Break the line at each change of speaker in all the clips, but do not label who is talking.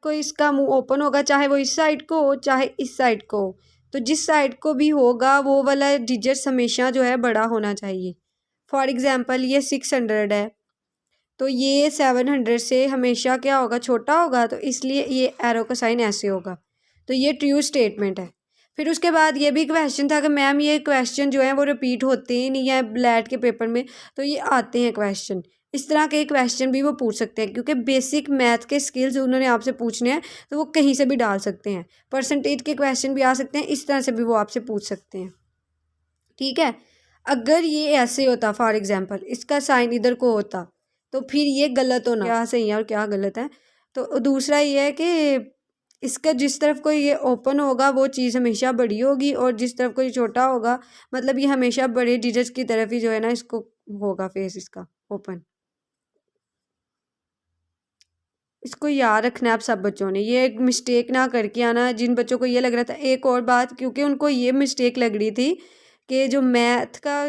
को इसका मुंह ओपन होगा, चाहे वो इस साइड को हो चाहे इस साइड को हो। तो जिस साइड को भी होगा वो वाला डिजिट्स हमेशा जो है बड़ा होना चाहिए। फॉर एग्जांपल ये 600 है, तो ये 700 से हमेशा क्या होगा, छोटा होगा, तो इसलिए ये एरो का साइन ऐसे होगा। तो ये ट्रू स्टेटमेंट है। फिर उसके बाद ये भी क्वेश्चन था कि मैम ये क्वेश्चन जो है वो रिपीट होते ही नहीं है ब्लैट के पेपर में, तो ये आते हैं क्वेश्चन। इस तरह के क्वेश्चन भी वो पूछ सकते हैं, क्योंकि बेसिक मैथ के स्किल्स उन्होंने आपसे पूछने हैं, तो वो कहीं से भी डाल सकते हैं। परसेंटेज के क्वेश्चन भी आ सकते हैं, इस तरह से भी वो आपसे पूछ सकते हैं। ठीक है, अगर ये ऐसे होता, फॉर एग्जाम्पल इसका साइन इधर को होता, तो फिर ये गलत होना, क्या सही है और क्या गलत है। तो दूसरा ये है कि इसका जिस तरफ कोई ये ओपन होगा वो चीज़ हमेशा बड़ी होगी, और जिस तरफ कोई छोटा होगा मतलब ये हमेशा बड़े डिजिट्स की तरफ ही जो है ना इसको होगा फेस इसका ओपन। इसको याद रखना है आप सब बच्चों ने, ये एक मिस्टेक ना करके आना जिन बच्चों को ये लग रहा था। एक और बात, क्योंकि उनको ये मिस्टेक लग रही थी कि जो मैथ का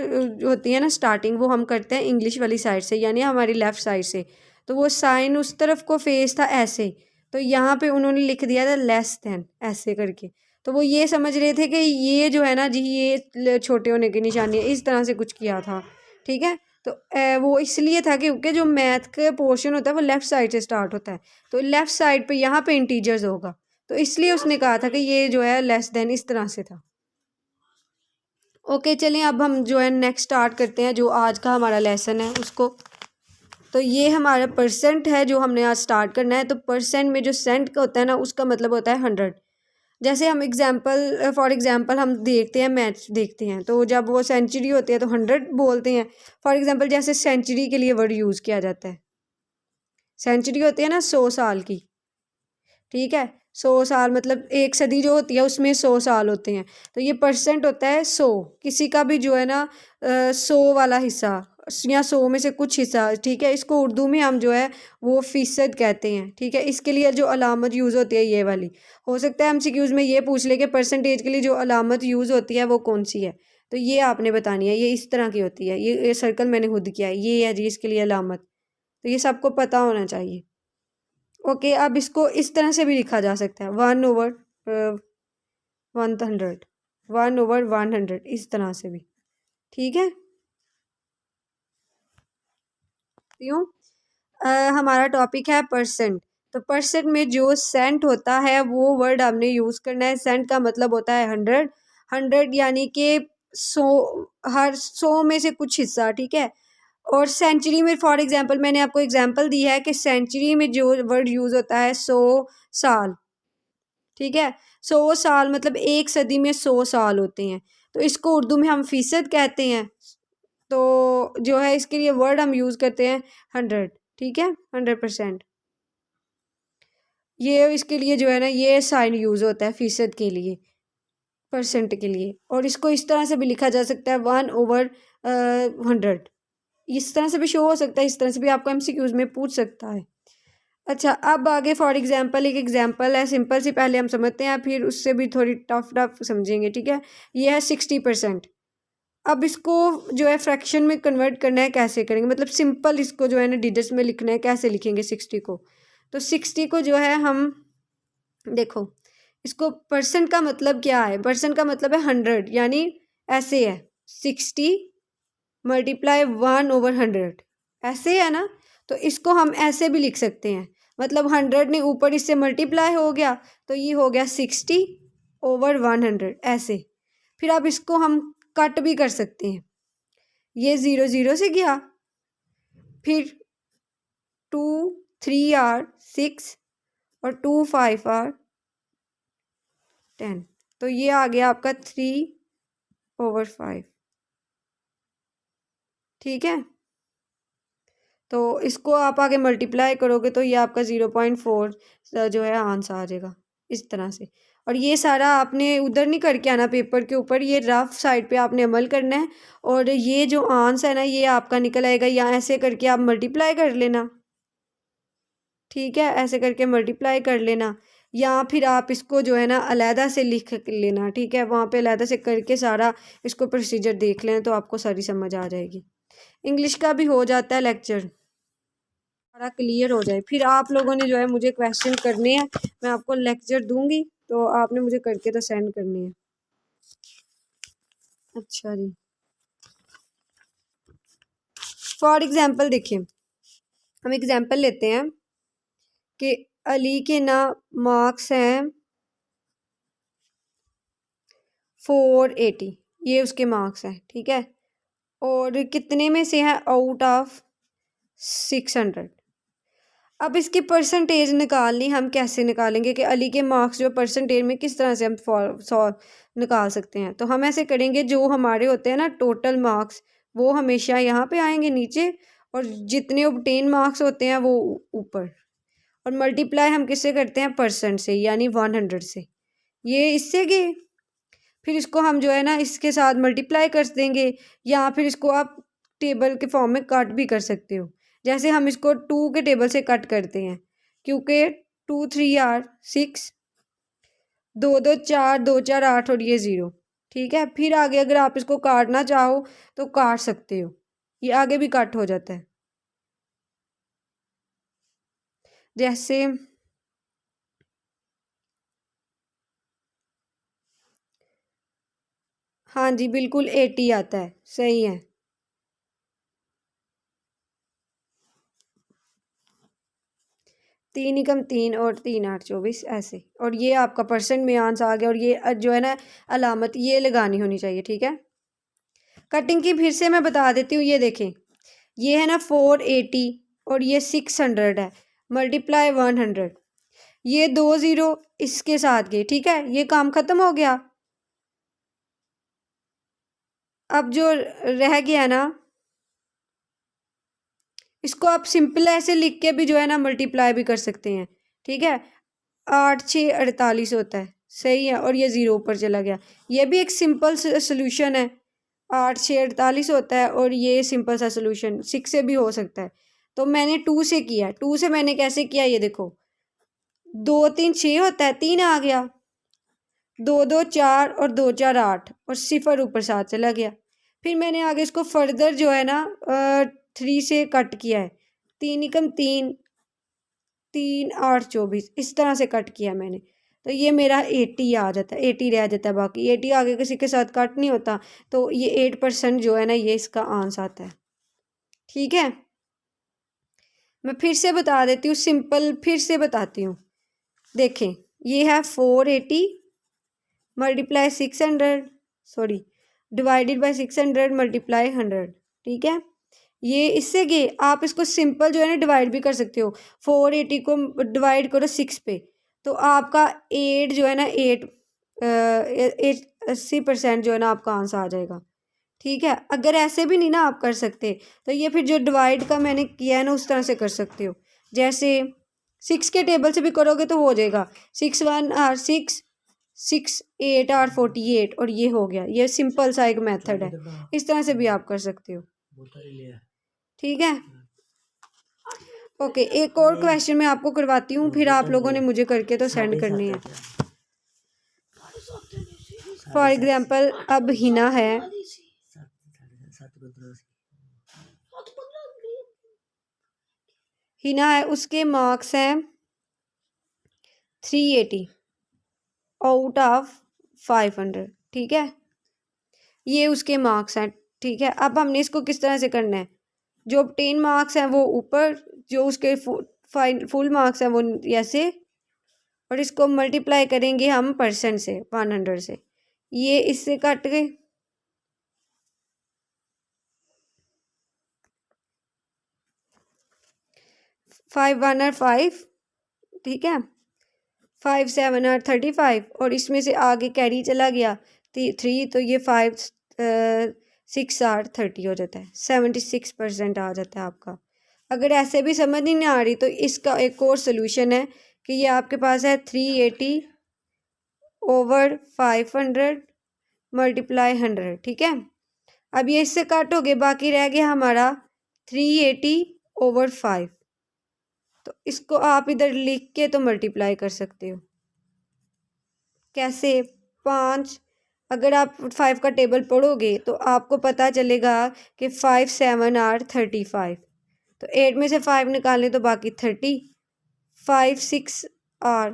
होती है ना स्टार्टिंग, वो हम करते हैं इंग्लिश वाली साइड से, यानी हमारी लेफ़्ट साइड से। तो वो साइन उस तरफ को फेस था ऐसे, तो यहाँ पे उन्होंने लिख दिया था लेस देन ऐसे करके। तो वो ये समझ रहे थे कि ये जो है ना जी ये छोटे होने की निशानी है, इस तरह से कुछ किया था। ठीक है, तो वो इसलिए था क्योंकि जो मैथ का पोर्शन होता है वो लेफ़्ट साइड से स्टार्ट होता है, तो लेफ़्ट साइड पे यहाँ पे इंटीजर्स होगा, तो इसलिए उसने कहा था कि ये जो है लेस देन इस तरह से था। ओके चलें, अब हम जो है नेक्स्ट स्टार्ट करते हैं जो आज का हमारा लेसन है उसको। तो ये हमारा परसेंट है जो हमने आज स्टार्ट करना है। तो परसेंट में जो सेंट का होता है ना उसका मतलब होता है 100। जैसे हम फॉर एग्जांपल हम देखते हैं मैच देखते हैं, तो जब वो सेंचुरी होती है तो 100 बोलते हैं। फॉर एग्जांपल जैसे सेंचुरी के लिए वर्ड यूज़ किया जाता है, सेंचुरी होती है ना 100 साल की। ठीक है, 100 साल मतलब एक सदी जो होती है उसमें 100 साल होते हैं। तो ये परसेंट होता है 100, किसी का भी जो है ना 100 वाला हिस्सा या 100 में से कुछ हिस्सा। ठीक है, इसको उर्दू में हम जो है वो फ़ीसद कहते हैं। ठीक है, इसके लिए जो अलामत यूज़ होती है ये वाली, हो सकता है एमसीक्यूज़ में ये पूछ ले कि परसेंटेज के लिए जो अलामत यूज़ होती है वो कौन सी है, तो ये आपने बतानी है। ये इस तरह की होती है, ये सर्कल मैंने खुद किया है, ये है जी इसके लिए अलामत, तो ये सबको पता होना चाहिए। ओके, अब इसको इस तरह से भी लिखा जा सकता है 1/100, 1/100, इस तरह से भी। ठीक है, क्यों हमारा टॉपिक है परसेंट। तो परसेंट में जो सेंट होता है वो वर्ड हमने यूज़ करना है। सेंट का मतलब होता है 100, 100 यानी कि 100, हर 100 में से कुछ हिस्सा। ठीक है, और सेंचुरी में फॉर एग्जांपल मैंने आपको एग्जांपल दी है कि सेंचुरी में जो वर्ड यूज़ होता है 100 साल। ठीक है, 100 साल मतलब एक सदी में 100 साल होते हैं, तो इसको उर्दू में हम फ़ीसद कहते हैं। तो जो है इसके लिए वर्ड हम यूज़ करते हैं 100। ठीक है, 100%। ये इसके लिए जो है ना ये साइन यूज़ होता है फ़ीसद के लिए, परसेंट के लिए। और इसको इस तरह से भी लिखा जा सकता है 1/100, इस तरह से भी शो हो सकता है, इस तरह से भी आपको एमसीक्यूज़ में पूछ सकता है। अच्छा, अब आगे फॉर एग्जांपल एक एग्जांपल है सिंपल सी, पहले हम समझते हैं फिर उससे भी थोड़ी टफ समझेंगे। ठीक है, ये है 60%। अब इसको जो है फ्रैक्शन में कन्वर्ट करना है, कैसे करेंगे, मतलब सिंपल इसको जो है ना डिजिट्स में लिखना है, कैसे लिखेंगे 60 को। तो 60 को जो है हम देखो, इसको परसेंट का मतलब क्या है, परसेंट का मतलब है 100, यानी ऐसे है 60 मल्टीप्लाई 1/100, ऐसे है ना। तो इसको हम ऐसे भी लिख सकते हैं, मतलब 100 ने ऊपर इससे मल्टीप्लाई हो गया, तो ये हो गया 60/100 ऐसे। फिर अब इसको हम कट भी कर सकते हैं, ये 0 0 से गया, फिर 2 3 आर 6 और 2 5 आर 10, तो ये आ गया आपका 3/5। ठीक है, तो इसको आप आगे मल्टीप्लाई करोगे तो ये आपका 0.4 जो है आंसर आ जाएगा इस तरह से। और ये सारा आपने उधर नहीं करके आना पेपर के ऊपर, ये रफ साइड पे आपने अमल करना है, और ये जो आंसर है ना ये आपका निकल आएगा, या ऐसे करके आप मल्टीप्लाई कर लेना। ठीक है, ऐसे करके मल्टीप्लाई कर लेना, या फिर आप इसको जो है ना अलहदा से लिख लेना। ठीक है, वहाँ पे अलहदा से करके सारा इसको प्रोसीजर देख लें तो आपको सारी समझ आ जाएगी। इंग्लिश का भी हो जाता है लेक्चर, सारा क्लियर हो जाए। फिर आप लोगों ने जो है मुझे क्वेश्चन करने हैं, मैं आपको लेक्चर दूंगी तो आपने मुझे करके तो सेंड करनी है। अच्छा जी, फॉर एग्जाम्पल देखिए, हम एग्जाम्पल लेते हैं कि अली के ना मार्क्स हैं 480, ये उसके मार्क्स हैं, ठीक है। और कितने में से है आउट ऑफ 600। अब इसकी परसेंटेज निकालनी, हम कैसे निकालेंगे कि अली के मार्क्स जो परसेंटेज में किस तरह से हम निकाल सकते हैं। तो हम ऐसे करेंगे, जो हमारे होते हैं ना टोटल मार्क्स, वो हमेशा यहाँ पे आएंगे नीचे, और जितने ऑब्टेन मार्क्स होते हैं वो ऊपर, और मल्टीप्लाई हम किससे करते हैं, परसेंट से, यानी 100 से। ये इससे गए, फिर इसको हम जो है ना इसके साथ मल्टीप्लाई कर देंगे, या फिर इसको आप टेबल के फॉर्म में कट भी कर सकते हो। जैसे हम इसको 2 के टेबल से कट करते हैं, क्योंकि 2 3 आर 6, 2 2 4, 2 4 8, और ये 0, ठीक है। फिर आगे अगर आप इसको काटना चाहो तो काट सकते हो, ये आगे भी कट हो जाता है। जैसे हाँ जी, बिल्कुल 80 आता है, सही है। 3 एकम 3 और 3 8 24 ऐसे, और ये आपका परसेंट में आंसर आ गया। और ये जो है ना अलामत ये लगानी होनी चाहिए, ठीक है। कटिंग की फिर से मैं बता देती हूँ, ये देखें, ये है ना 480 और ये 600 है, मल्टीप्लाई 100, ये 2 0 इसके साथ गए, ठीक है, ये काम खत्म हो गया। अब जो रह गया ना, इसको आप सिंपल ऐसे लिख के भी जो है ना मल्टीप्लाई भी कर सकते हैं, ठीक है। 8 6 48 होता है, सही है, और ये 0 ऊपर चला गया। ये भी एक सिंपल सोल्यूशन है, 8 6 48 होता है, और ये सिंपल सा सोल्यूशन 6 से भी हो सकता है। तो मैंने 2 से किया, 2 से मैंने कैसे किया, ये देखो, 2 3 6 होता है, 3 आ गया, 2 2 4 और 2 4 8, और सिफर ऊपर 7 चला गया। फिर मैंने आगे इसको फर्दर जो है ना 3 से कट किया है, 3 एकम 3, 3 8 24, इस तरह से कट किया मैंने। तो ये मेरा 80 आ जाता है, 80 रह जाता है, बाकी 80 आगे किसी के साथ कट नहीं होता। तो ये 8% जो है ना ये इसका आंसर आता है, ठीक है। मैं फिर से बता देती हूँ, सिंपल फिर से बताती हूँ। देखें, ये है 480 multiply 600, sorry, divided by 600 multiply 100, ठीक है। ये इससे गए, आप इसको सिंपल जो है ना डिवाइड भी कर सकते हो। 480 को डिवाइड करो 6 पे, तो आपका 8 जो है ना 80% जो है ना आपका आंसर आ जाएगा, ठीक है। अगर ऐसे भी नहीं ना आप कर सकते, तो ये फिर जो डिवाइड का मैंने किया है ना उस तरह से कर सकते हो। जैसे 6 के टेबल से भी करोगे तो हो जाएगा, 6 1 आर 6, 6 8 आर 48, और ये हो गया। ये सिंपल सा एक मेथड है, इस तरह से भी आप कर सकते हो, ठीक है। ओके, एक और क्वेश्चन मैं आपको करवाती हूँ, फिर आप लोगों ने मुझे करके तो सेंड करनी है। फॉर एग्जाम्पल, अब हिना है, हिना है, उसके मार्क्स हैं 380 आउट ऑफ 500, ठीक है। ये उसके मार्क्स हैं, ठीक है। अब हमने इसको किस तरह से करना है, जो 10 मार्क्स हैं वो ऊपर, जो उसके फुल मार्क्स हैं वो ऐसे, और इसको मल्टीप्लाई करेंगे हम परसेंट से, 100 से, ये इससे कट गए। 5 1 आर 5, ठीक है, 5 7 आर 35, और इसमें से आगे कैरी चला गया 3, तो ये 5 6 आर 30 हो जाता है, 76% आ जाता है आपका। अगर ऐसे भी समझ नहीं आ रही तो इसका एक और सोल्यूशन है कि ये आपके पास है 380 ओवर 500 मल्टीप्लाई 100, ठीक है। अब ये इससे कट हो गए, बाकी रह गया हमारा 380 ओवर 5, तो इसको आप इधर लिख के तो मल्टीप्लाई कर सकते हो। कैसे, 5, अगर आप 5 का टेबल पढ़ोगे तो आपको पता चलेगा कि 5 7 आर 35, तो 8 में से 5 निकालें तो बाकी 30, 5 6 और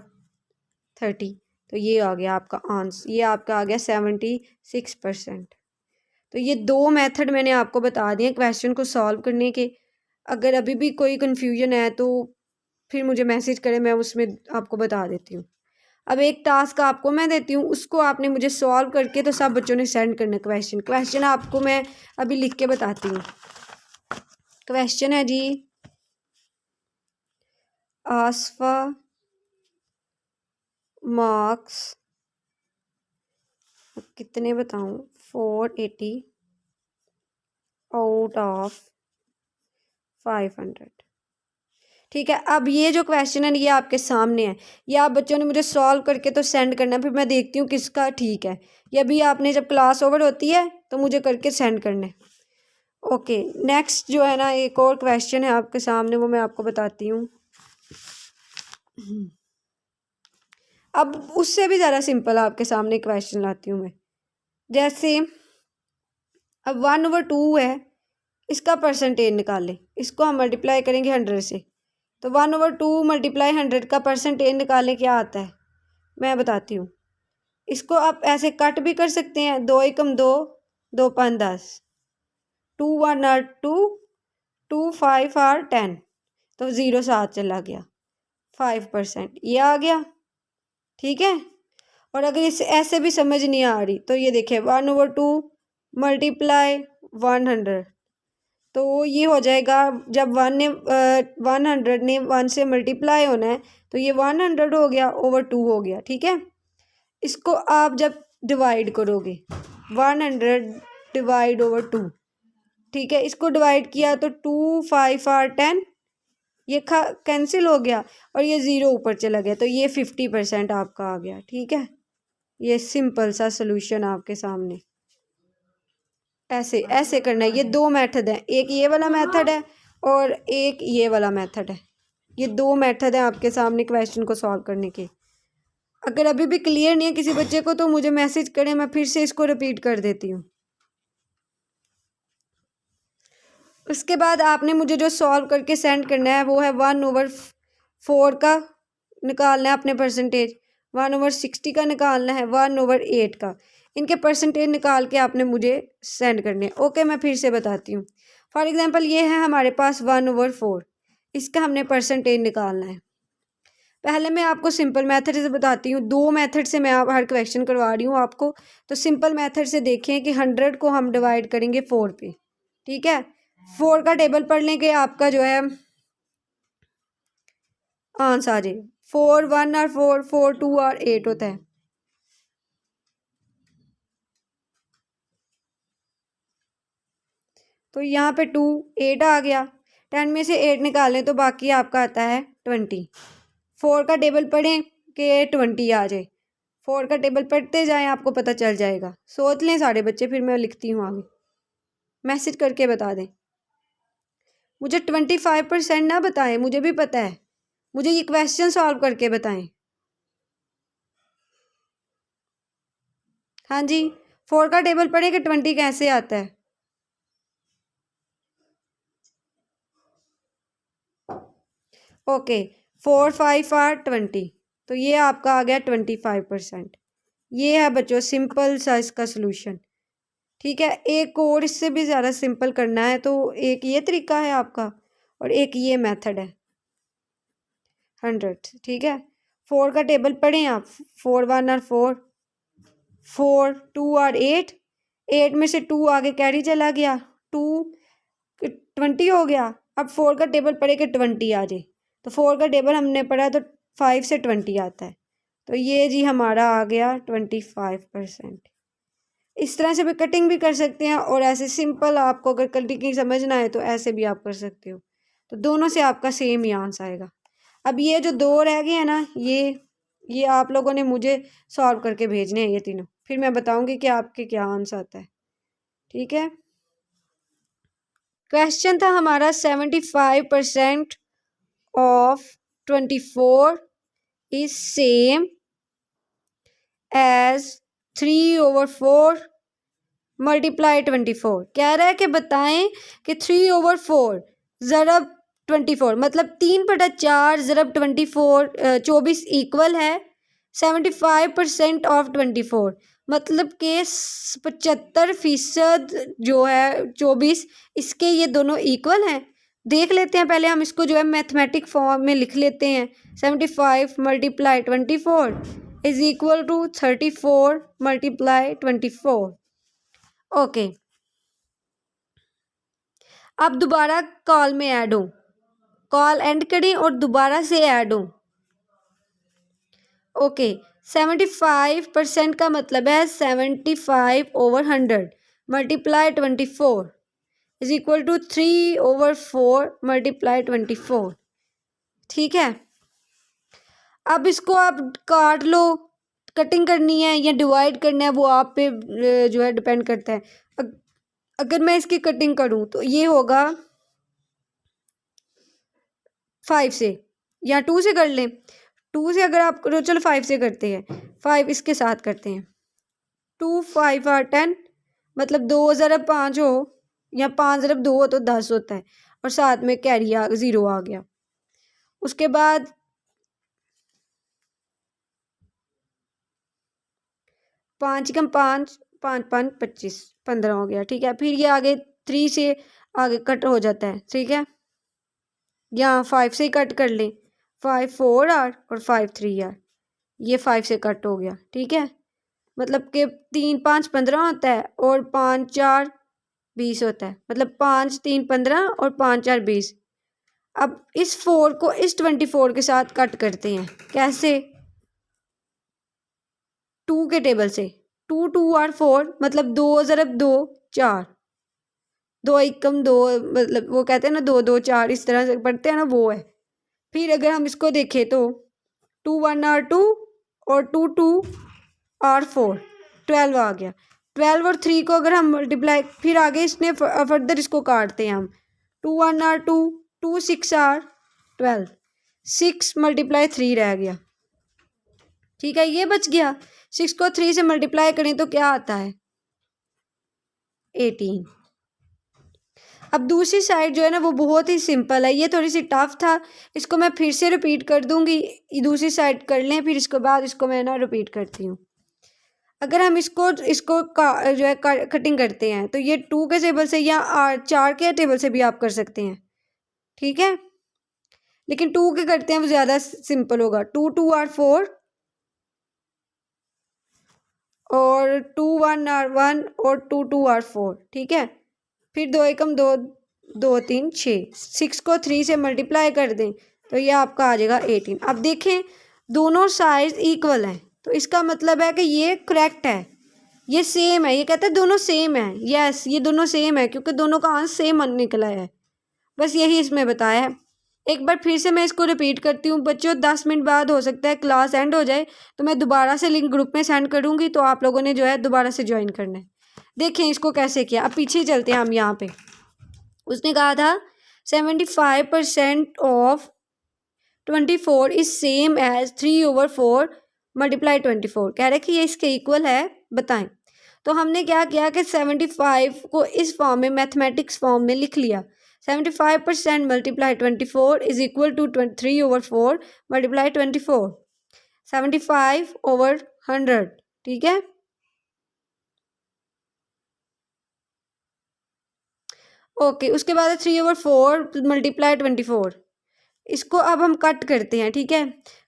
30। तो ये आ गया आपका आंसर, ये आपका आ गया 76%। तो ये दो मेथड मैंने आपको बता दिए क्वेश्चन को सॉल्व करने के। अगर अभी भी कोई कन्फ्यूजन है तो फिर मुझे मैसेज करें, मैं उसमें आपको बता देती हूँ। अब एक टास्क आपको मैं देती हूँ, उसको आपने मुझे सॉल्व करके तो सब बच्चों ने सेंड करना क्वेश्चन आपको मैं अभी लिख के बताती हूँ। क्वेश्चन है जी, आसफा मार्क्स कितने बताऊँ, 480 आउट ऑफ 500। ठीक है, अब ये जो क्वेश्चन है ये आपके सामने है, ये आप बच्चों ने मुझे सॉल्व करके तो सेंड करना है, फिर मैं देखती हूँ किसका ठीक है। ये अभी आपने जब क्लास ओवर होती है तो मुझे करके सेंड करना है। ओके, नेक्स्ट जो है ना एक और क्वेश्चन है आपके सामने, वो मैं आपको बताती हूँ। अब उससे भी ज़्यादा सिंपल आपके सामने क्वेश्चन लाती हूँ मैं। जैसे अब 1/2 है, इसका परसेंटेज निकालें। इसको हम मल्टीप्लाई करेंगे 100 से, तो 1/2 मल्टीप्लाई 100 का परसेंटेज निकालें, क्या आता है मैं बताती हूँ। इसको आप ऐसे कट भी कर सकते हैं, 2 एकम 2, 2 5 10, 2 1 आर 2, 2 5 आर 10, तो 0 7 चला गया, 5% ये आ गया। ठीक है, और अगर इसे ऐसे भी समझ नहीं आ रही तो ये देखिए 1/2 मल्टीप्लाई 100, तो ये हो जाएगा, जब 100 ने 1 से मल्टीप्लाई होना है तो ये 100 हो गया ओवर 2 हो गया। ठीक है, इसको आप जब डिवाइड करोगे 100 डिवाइड ओवर 2, ठीक है, इसको डिवाइड किया तो 2 5 आर 10, ये कैंसिल हो गया और ये 0 ऊपर चला गया, तो ये 50% आपका आ गया। ठीक है, ये सिंपल सा सोल्यूशन आपके सामने। ऐसे ऐसे करना है। ये दो मेथड है, एक ये वाला मेथड है और एक ये वाला मेथड है। ये दो मेथड है आपके सामने क्वेश्चन को सॉल्व करने के। अगर अभी भी क्लियर नहीं है किसी बच्चे को तो मुझे मैसेज करें, मैं फिर से इसको रिपीट कर देती हूँ। उसके बाद आपने मुझे जो सॉल्व करके सेंड करना है वो है 1/4 का निकालना है अपने परसेंटेज, 1/60 का निकालना है, 1/8 का। इनके परसेंटेज निकाल के आपने मुझे सेंड करने। ओके, मैं फिर से बताती हूँ। फॉर एग्जांपल ये है हमारे पास 1/4, इसका हमने परसेंटेज निकालना है। पहले मैं आपको सिंपल मेथड से बताती हूँ, दो मेथड से मैं आप हर क्वेश्चन करवा रही हूँ आपको। तो सिंपल मेथड से देखें कि 100 को हम डिवाइड करेंगे 4 पे। ठीक है, 4 का टेबल पढ़ लेंगे, आपका जो है आंसर आ जाए 4 1 और 4 4 2 और 8 होता है। तो यहाँ पे 2 8 आ गया, 10 में से 8 निकालें तो बाकी आपका आता है 20। 4 का टेबल पढ़ें कि 20 आ जाए, 4 का टेबल पढ़ते जाएं, आपको पता चल जाएगा। सोच लें सारे बच्चे, फिर मैं लिखती हूँ आगे, मैसेज करके बता दें। मुझे 25% ना बताएं, मुझे भी पता है, मुझे ये क्वेश्चन सॉल्व करके बताएं। हाँ जी, 4 का टेबल पढ़े कि 20 कैसे आता है। ओके, 4 5 आर 20, तो ये आपका आ गया 25%। ये है बच्चों सिंपल सा इसका सोल्यूशन। ठीक है, एक और इससे भी ज़्यादा सिंपल करना है तो एक ये तरीका है आपका और एक ये मेथड है 100। ठीक है, 4 का टेबल पढ़ें आप, 4 1 और 4, 4 2 और 8, 8 में से 2 आगे कैरी चला गया, 2 20 हो गया। अब 4 का टेबल पढ़े कि 20 आ जाए, तो 4 का टेबल हमने पढ़ा तो 5 से 20 आता है, तो ये जी हमारा आ गया 25%। इस तरह से भी कटिंग भी कर सकते हैं और ऐसे सिंपल आपको अगर कटिंग समझना है तो ऐसे भी आप कर सकते हो। तो दोनों से आपका सेम ही आंसर आएगा। अब ये जो दो रह गए हैं ना, ये आप लोगों ने मुझे सॉल्व करके भेजने हैं ये तीनों, फिर मैं बताऊंगी कि आपके क्या आंसर आता है। ठीक है, क्वेश्चन था हमारा 75% of 24 is same as 3/4 multiply 24। कह रहा है कि बताएं कि 3/4 ज़रब 24, मतलब 3/4 ज़रब 24 24 इक्वल है 75% ऑफ 24, मतलब कि 75% जो है 24 इसके ये दोनों इक्वल हैं। देख लेते हैं, पहले हम इसको जो है मैथमेटिक फॉर्म में लिख लेते हैं। 75 × 24 इज इक्वल टू 34 × 24। ओके, अब दोबारा कॉल में ऐड हो, कॉल एंड करें और दोबारा से ऐड हो। ओके, 75% का मतलब है 75/100 × 24 इज इक्वल टू 3/4 × 24। ठीक है, अब इसको आप काट लो, कटिंग करनी है या डिवाइड करना है वो आप पे जो है डिपेंड करता है। अगर मैं इसकी कटिंग करूँ तो ये होगा 5 से या 2 से कर लें। 2 से अगर आप करो, चलो 5 से करते हैं, 5 इसके साथ करते हैं। 2 5 are 10, मतलब 2 ज़रब 5 हो या 5 ज़रब 2 हो तो 10 होता है, और साथ में कैरी 0 आ गया। उसके बाद 5 कम 5 5 5 25 15 हो गया। ठीक है, फिर ये आगे 3 से आगे कट हो जाता है। ठीक है, यहाँ 5 से कट कर लें, 5 4 आर और 5 3 आर, ये 5 से कट हो गया। ठीक है, मतलब कि 3 5 15 होता है और 5 4 20 होता है, मतलब 5 3 15 और 5 4 20। अब इस 4 को इस 24 के साथ कट करते हैं। कैसे? 2 के टेबल से। 2 2 आर 4, मतलब 2 ज़रब 2 4, 2 एकम 2, मतलब वो कहते हैं ना 2 2 4, इस तरह से पढ़ते हैं ना, वो है। फिर अगर हम इसको देखें तो 2 1 आर 2 और 2 2 आर 4, 12 आ गया। 12 और 3 को अगर हम मल्टीप्लाई, फिर आगे इसने फर्दर इसको काटते हैं हम। 2 1 आर 2, 2 6 आर 12, 6 × 3 रह गया। ठीक है, ये बच गया। 6 को 3 से मल्टीप्लाई करें तो क्या आता है? 18। अब दूसरी साइड जो है ना वो बहुत ही सिंपल है, ये थोड़ी सी टफ था, इसको मैं फिर से रिपीट कर दूंगी। दूसरी साइड कर लें, फिर इसके बाद इसको मैं ना रिपीट करती हूँ। अगर हम इसको जो है कटिंग करते हैं तो ये 2 के टेबल से या 4 के टेबल से भी आप कर सकते हैं। ठीक है, लेकिन 2 के करते हैं वो ज़्यादा सिंपल होगा। 2 2 आर 4 और 2 1 आर 1 और 2 2 आर 4। ठीक है, फिर 2 एकम 2 2 3 6, 6 को 3 से मल्टीप्लाई कर दें तो ये आपका आ जाएगा 18। अब देखें दोनों साइज इक्वल हैं, तो इसका मतलब है कि ये करेक्ट है, ये सेम है। ये कहते हैं दोनों सेम है। यस, ये दोनों सेम है क्योंकि दोनों का आंसर सेम निकला है। बस यही इसमें बताया है। एक बार फिर से मैं इसको रिपीट करती हूँ बच्चों, 10 मिनट बाद हो सकता है क्लास एंड हो जाए तो मैं दोबारा से लिंक ग्रुप में सेंड करूँगी, तो आप लोगों ने जो है दोबारा से ज्वाइन करना है। देखें इसको कैसे किया। अब पीछे चलते हैं हम। यहाँ पे उसने कहा था 75% ऑफ 24 इज सेम एज 3/4 × 24। कह रहे कि ये इसके इक्वल है, बताएं। तो हमने क्या किया कि 75 को इस फॉर्म में, मैथमेटिक्स फॉर्म में लिख लिया। 75% × 24 इज इक्वल टू 3/4 × 24, 75/100। ठीक है, ओके। उसके बाद है 3/4 × 24। इसको अब हम कट करते हैं। ठीक है,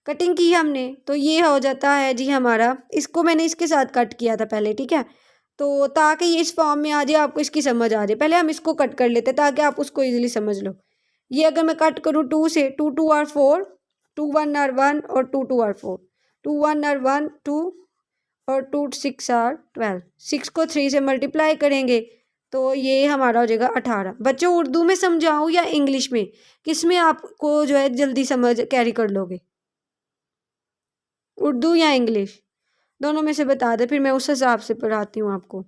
कटिंग की हमने तो ये हो जाता है जी हमारा, इसको मैंने इसके साथ कट किया था पहले। ठीक है, तो ताकि ये इस फॉर्म में आ जाए, आपको इसकी समझ आ जाए, पहले हम इसको कट कर लेते हैं ताकि आप उसको इजीली समझ लो। ये अगर मैं कट करूँ 2 से, 2 2 आर 4, 2 1 आर 1 और 2 2 आर 4, 2 1 आर 1 2 और 2 6 आर 12। 6 को 3 से मल्टीप्लाई करेंगे तो ये हमारा हो जाएगा 18। बच्चों उर्दू में समझाऊँ या इंग्लिश में, किस में आपको जो है जल्दी समझ कैरी कर लोगे? उर्दू या इंग्लिश, दोनों में से बता दे, फिर मैं उस हिसाब से पढ़ाती हूँ आपको।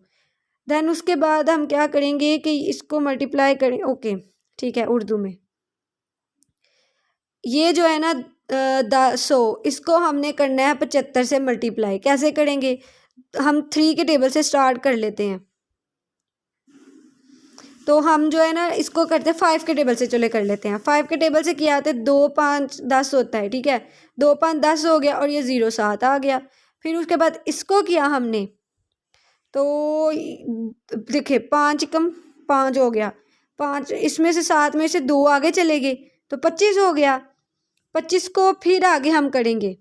देन उसके बाद हम क्या करेंगे कि इसको मल्टीप्लाई करें। ओके, ठीक है, उर्दू में ये जो है ना 100, इसको हमने करना है 75 से मल्टीप्लाई। कैसे करेंगे? हम 3 के टेबल से स्टार्ट कर लेते हैं। तो हम जो है ना इसको करते हैं 5 के टेबल से, चले कर लेते हैं। 5 के टेबल से किया था 2 5 10 होता है, ठीक है। 2 5 10 हो गया और ये 0 7 आ गया। फिर उसके बाद इसको किया हमने, तो देखिए 5 कम 5 हो गया, 5 इसमें से 7 में से 2 आगे चले गए तो 25 हो गया। 25 को फिर आगे हम करेंगे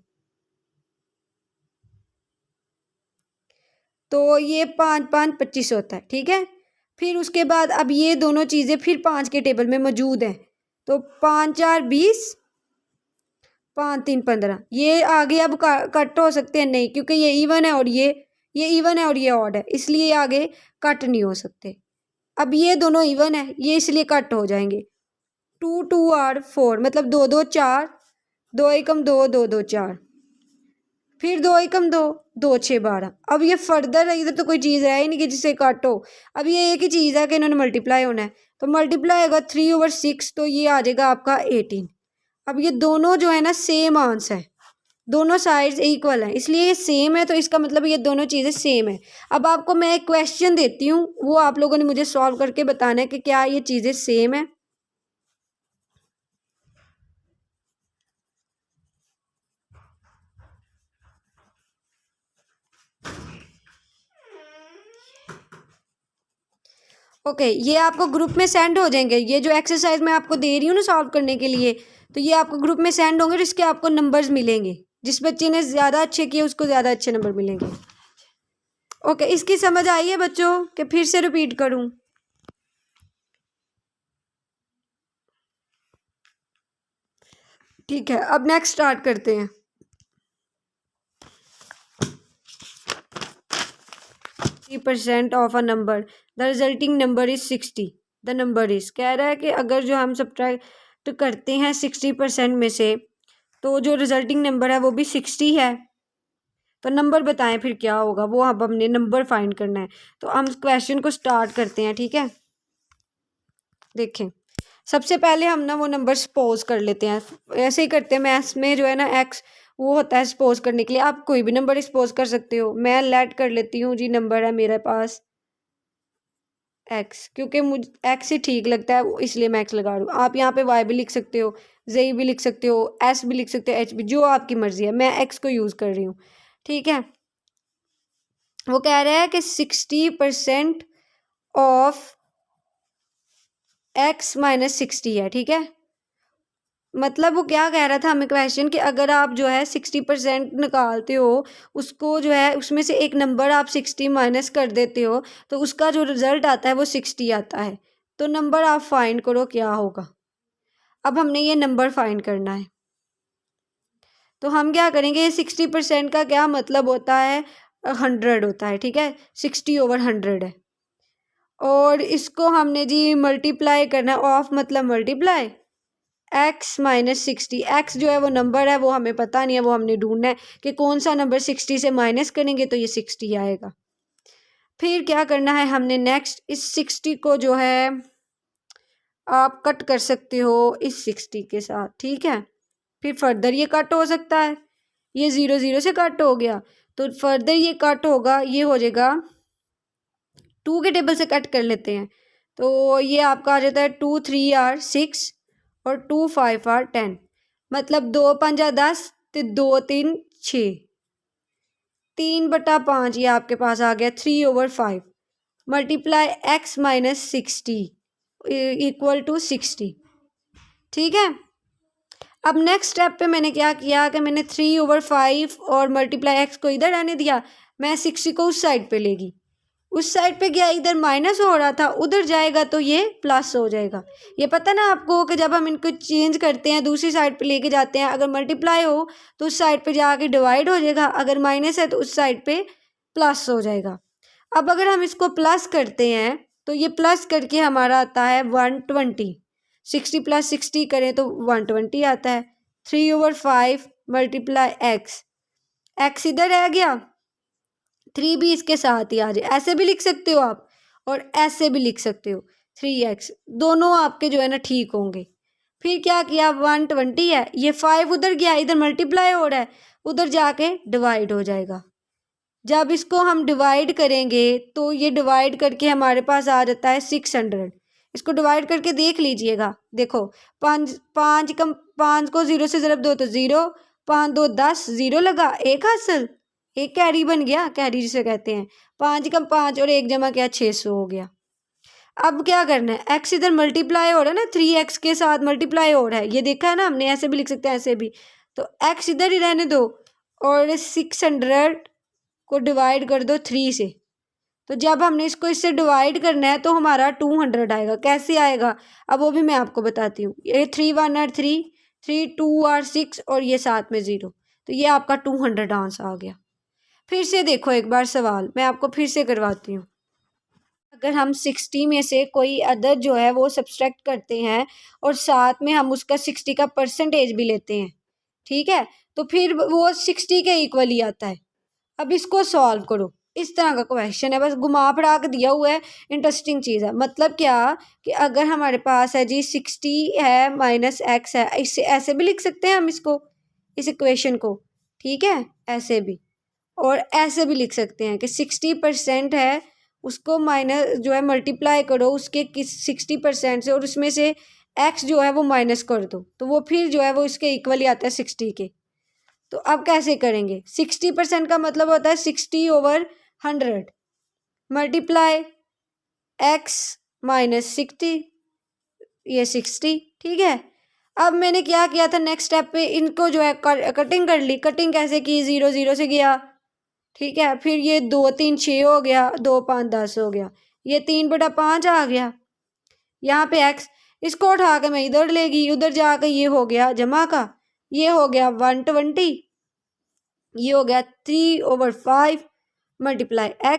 तो ये 5 5 25 होता है, ठीक है। फिर उसके बाद अब ये दोनों चीज़ें फिर 5 के टेबल में मौजूद हैं, तो 5 4 20, 5 3 15। ये आगे अब कट हो सकते हैं नहीं, क्योंकि ये इवन है और ये इवन है और ये ऑड है, इसलिए ये आगे कट नहीं हो सकते। अब ये दोनों इवन है, ये इसलिए कट हो जाएंगे। 2 2 और 4 मतलब 2 2 4, 2 एकम 2 2 2 4, फिर 2 एकम 2 2 6 12। अब ये फर्दर है, इधर तो कोई चीज़ है ही नहीं कि जिससे कट हो। अब ये एक ही चीज़ है कि इन्होंने मल्टीप्लाई होना है, तो मल्टीप्लाई होगा 3/6, तो ये आ जाएगा आपका 18। अब ये दोनों जो है ना सेम आंसर है, दोनों साइड्स इक्वल हैं, इसलिए ये सेम है, तो इसका मतलब ये दोनों चीज़ें सेम है। अब आपको मैं एक क्वेश्चन देती हूँ, वो आप लोगों ने मुझे सॉल्व करके बताना है कि क्या ये चीज़ें सेम है। ओके, ये आपको ग्रुप में सेंड हो जाएंगे। ये जो एक्सरसाइज मैं आपको दे रही हूँ ना सॉल्व करने के लिए, तो ये आपको ग्रुप में सेंड होंगे, जिसके आपको नंबर्स मिलेंगे। जिस बच्चे ने ज़्यादा अच्छे किए उसको ज़्यादा अच्छे नंबर मिलेंगे। ओके, इसकी समझ आई है बच्चों कि फिर से रिपीट करूँ? ठीक है, अब नेक्स्ट स्टार्ट करते हैं। % Of a number, the resulting number is 60। The number is, कह रहा है कि अगर जो हम सब्ट्रैक्ट करते हैं 60% में से, तो जो रिजल्टिंग नंबर है वो भी 60 है, तो नंबर बताएं फिर क्या होगा। वो अब हमने नंबर फाइंड करना है, तो हम क्वेश्चन को स्टार्ट करते हैं, ठीक है। देखें, सबसे पहले हम ना वो नंबर सपोज कर लेते हैं, ऐसे ही करते हैं मैथ्स में जो है ना एक्स वो होता है सपोज करने के लिए। आप कोई भी नंबर सपोज कर सकते हो। मैं लेट कर लेती हूँ जी, नंबर है मेरे पास एक्स, क्योंकि मुझे एक्स ही ठीक लगता है इसलिए मैं एक्स लगा रहा हूँ। आप यहाँ पे वाई भी लिख सकते हो, जेई भी लिख सकते हो, एस भी लिख सकते हो, एच भी, जो आपकी मर्जी है। मैं एक्स को यूज़ कर रही हूँ, ठीक है। वो कह रहा है कि 60% ऑफ एक्स माइनस 60 है, ठीक है। मतलब वो क्या कह रहा था हमें क्वेश्चन, कि अगर आप जो है 60% निकालते हो, उसको जो है उसमें से एक नंबर आप 60 माइनस कर देते हो, तो उसका जो रिजल्ट आता है वो 60 आता है। तो नंबर आप फाइंड करो क्या होगा। अब हमने ये नंबर फाइंड करना है, तो हम क्या करेंगे, ये 60% का क्या मतलब होता है, 100 होता है, ठीक है। 60/100 है, और इसको हमने जी मल्टीप्लाई करना है। ऑफ मतलब मल्टीप्लाई, एक्स माइनस 60। एक्स जो है वो नंबर है, वो हमें पता नहीं है, वो हमने ढूंढना है कि कौन सा नंबर 60 से माइनस करेंगे तो ये 60 आएगा। फिर क्या करना है हमने नेक्स्ट, इस 60 को जो है आप कट कर सकते हो इस 60 के साथ, ठीक है। फिर फर्दर ये कट हो सकता है, ये 0 0 से कट हो गया, तो फर्दर ये कट होगा, ये हो जाएगा 2 के टेबल से कट कर लेते हैं, तो ये आपका आ जाता है 2 3 आर 6 और 2 5 आर 10। मतलब 2 5 10, तो 2 3 6, 3/5 ये आपके पास आ गया 3/5। Multiply X minus 60 equal to 60, ठीक है। अब नेक्स्ट स्टेप पे मैंने क्या किया कि मैंने 3/5 और मल्टीप्लाई एक्स को इधर आने दिया, मैं 60 को उस साइड पे लेगी। उस साइड पे गया, इधर माइनस हो रहा था, उधर जाएगा तो ये प्लस हो जाएगा। ये पता ना आपको कि जब हम इनको चेंज करते हैं दूसरी साइड पे लेके जाते हैं, अगर मल्टीप्लाई हो तो उस साइड पे जाके डिवाइड हो जाएगा, अगर माइनस है तो उस साइड पे प्लस हो जाएगा। अब अगर हम इसको प्लस करते हैं तो ये प्लस करके हमारा आता है 120। 60 + 60 करें तो 120 आता है। 3/5 मल्टीप्लाई एक्स, एक्स इधर रह गया, 3 भी इसके साथ ही आ जाए। ऐसे भी लिख सकते हो आप और ऐसे भी लिख सकते हो, 3x, दोनों आपके जो है ना ठीक होंगे। फिर क्या किया, 120 है, ये 5 उधर गया, इधर मल्टीप्लाई हो रहा है, उधर जाके डिवाइड हो जाएगा। जब इसको हम डिवाइड करेंगे तो ये डिवाइड करके हमारे पास आ जाता है 600। इसको डिवाइड करके देख लीजिएगा। देखो 5 को 0 से ज़रब दो तो 0, 5 2 10, 0 लगा, एक हासिल, एक कैरी बन गया, कैरी जिसे कहते हैं। 5 कम 5 और 1 जमा क्या, 600 हो गया। अब क्या करना है, x इधर मल्टीप्लाई हो रहा है ना, 3x के साथ मल्टीप्लाई हो रहा है, ये देखा है ना हमने, ऐसे भी लिख सकते हैं ऐसे भी। तो x इधर ही रहने दो और 600 को डिवाइड कर दो 3 से। तो जब हमने इसको इससे डिवाइड करना है तो हमारा 200 आएगा। कैसे आएगा अब वो भी मैं आपको बताती हूँ। ये 3 1 are 3, 3 2 are 6 और ये साथ में 0, तो ये आपका 200 आंसर आ गया। फिर से देखो एक बार सवाल मैं आपको फिर से करवाती हूँ। अगर हम 60 में से कोई अदद जो है वो सब्सट्रैक्ट करते हैं और साथ में हम उसका 60 का परसेंटेज भी लेते हैं, ठीक है, तो फिर वो 60 के इक्वल ही आता है। अब इसको सॉल्व करो, इस तरह का क्वेश्चन है, बस घुमा फिरा के दिया हुआ है, इंटरेस्टिंग चीज़ है। मतलब क्या कि अगर हमारे पास है जी 60 है माइनस x है, इससे ऐसे भी लिख सकते हैं हम इसको, इस इक्वेशन को, ठीक है, ऐसे भी, और ऐसे भी लिख सकते हैं कि 60% है, उसको माइनस जो है मल्टीप्लाई करो उसके 60% से और उसमें से x जो है वो माइनस कर दो, तो वो फिर जो है वो इसके इक्वल ही आता है 60 के। तो अब कैसे करेंगे, 60% का मतलब होता है 60/100 मल्टीप्लाई x माइनस 60, ये 60, ठीक है। अब मैंने क्या किया था, नेक्स्ट स्टेप पे इनको जो है कटिंग कर ली। कटिंग कैसे की, 0 0 से गया, ठीक है, फिर ये 2 3 6 हो गया, 2 5 10 हो गया, ये 3/5 आ गया। यहाँ पे x, इसको उठा के मैं इधर लेगी, उधर जाकर ये हो गया जमा का, ये हो गया 120, ये हो गया 3/5 मल्टीप्लाई x